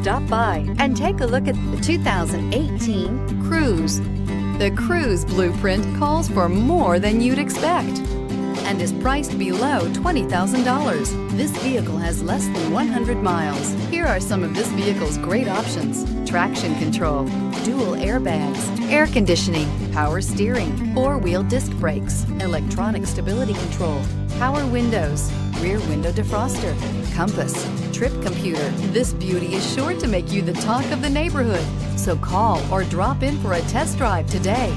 stop by and take a look at the 2018 Cruze. The Cruze blueprint calls for more than you'd expect and is priced below $20,000. This vehicle has less than 100 miles. Here are some of this vehicle's great options: traction control, dual airbags, air conditioning, power steering, four-wheel disc brakes, electronic stability control, power windows, rear window defroster, compass, trip computer. This beauty is sure to make you the talk of the neighborhood. So call or drop in for a test drive today.